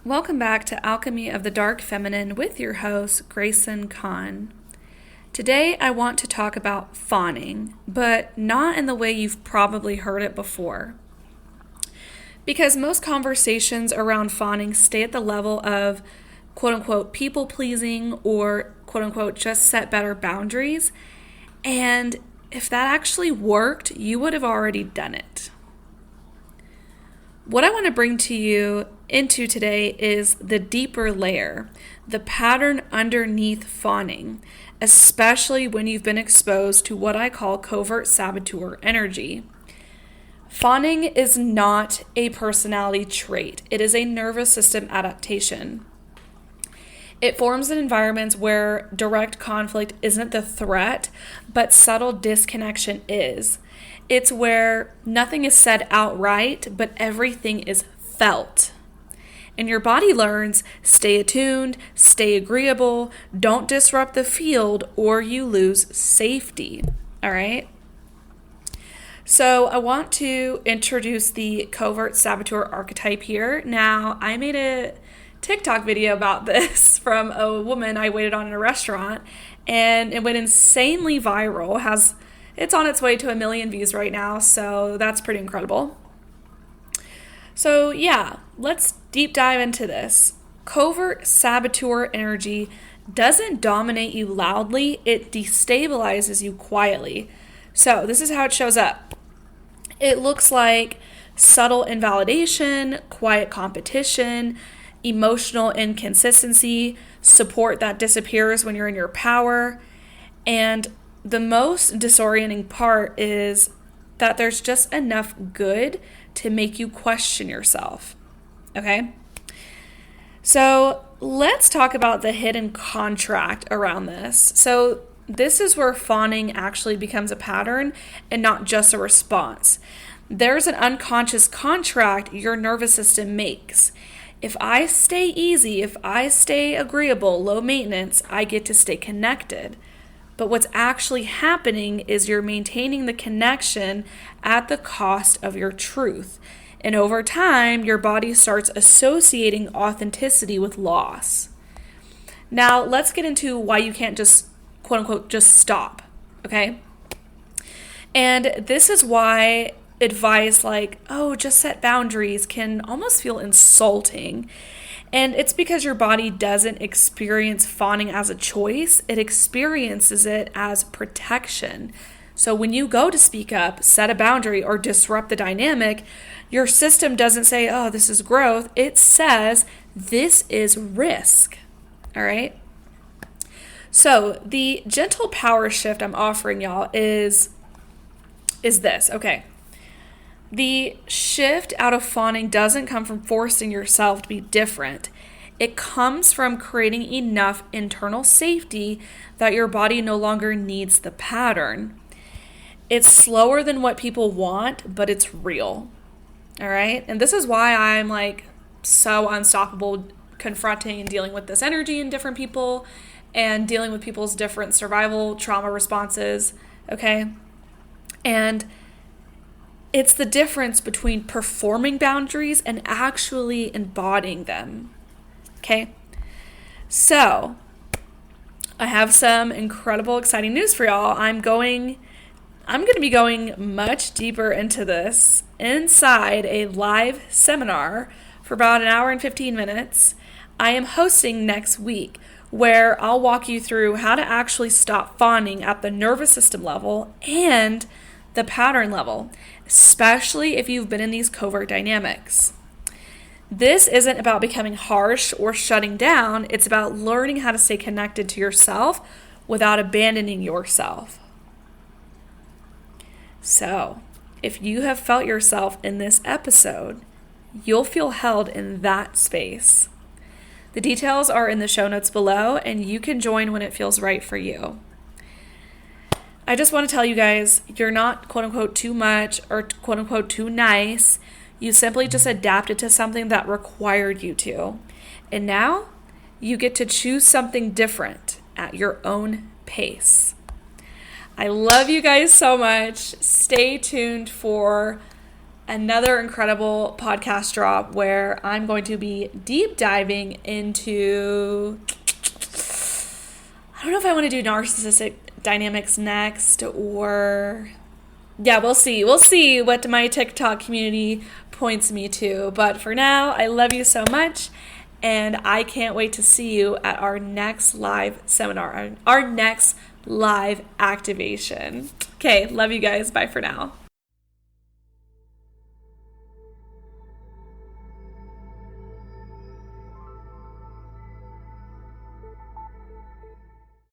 Welcome back to Alchemy of the Dark Feminine with your host, Grayson Kahn. Today I want to talk about fawning, but not in the way you've probably heard it before. Because most conversations around fawning stay at the level of quote-unquote people-pleasing or quote-unquote just set better boundaries, and if that actually worked, you would have already done it. What I want to bring to you into today is the deeper layer, the pattern underneath fawning, especially when you've been exposed to what I call covert saboteur energy. Fawning is not a personality trait. It is a nervous system adaptation. It forms in environments where direct conflict isn't the threat, but subtle disconnection is. It's where nothing is said outright, but everything is felt. And your body learns, stay attuned, stay agreeable, don't disrupt the field, or you lose safety. All right? So I want to introduce the covert saboteur archetype here. Now, I made a TikTok video about this from a woman I waited on in a restaurant, and it went insanely viral. It's on its way to 1 million views right now, so that's pretty incredible. So yeah, let's deep dive into this. Covert saboteur energy doesn't dominate you loudly, it destabilizes you quietly. So this is how it shows up. It looks like subtle invalidation, quiet competition, emotional inconsistency, support that disappears when you're in your power, and the most disorienting part is that there's just enough good to make you question yourself. Okay? So let's talk about the hidden contract around this. So this is where fawning actually becomes a pattern and not just a response. There's an unconscious contract your nervous system makes. If I stay easy, if I stay agreeable, low maintenance, I get to stay connected. But what's actually happening is you're maintaining the connection at the cost of your truth. And over time, your body starts associating authenticity with loss. Now, let's get into why you can't just, quote unquote, just stop, okay? And this is why advice like, oh, just set boundaries can almost feel insulting. And it's because your body doesn't experience fawning as a choice, it experiences it as protection. So when you go to speak up, set a boundary, or disrupt the dynamic, your system doesn't say, oh, this is growth. It says, this is risk. All right? So the gentle power shift I'm offering y'all is this. Okay. The shift out of fawning doesn't come from forcing yourself to be different. It comes from creating enough internal safety that your body no longer needs the pattern. It's slower than what people want, but it's real. All right? And this is why I'm like so unstoppable confronting and dealing with this energy in different people and dealing with people's different survival trauma responses. Okay? And it's the difference between performing boundaries and actually embodying them. Okay? So, I have some incredible, exciting news for y'all. I'm going to be going much deeper into this inside a live seminar for about an hour and 15 minutes. I am hosting next week where I'll walk you through how to actually stop fawning at the nervous system level and the pattern level, especially if you've been in these covert dynamics. This isn't about becoming harsh or shutting down. It's about learning how to stay connected to yourself without abandoning yourself. So, if you have felt yourself in this episode, you'll feel held in that space. The details are in the show notes below, and you can join when it feels right for you. I just want to tell you guys, you're not quote-unquote too much or quote-unquote too nice. You simply just adapted to something that required you to. And now, you get to choose something different at your own pace. I love you guys so much. Stay tuned for another incredible podcast drop where I'm going to be deep diving into, I don't know if I want to do narcissistic dynamics next, or yeah, we'll see. We'll see what my TikTok community points me to. But for now, I love you so much, and I can't wait to see you at our next live seminar, our next live activation. Okay, love you guys. Bye for now.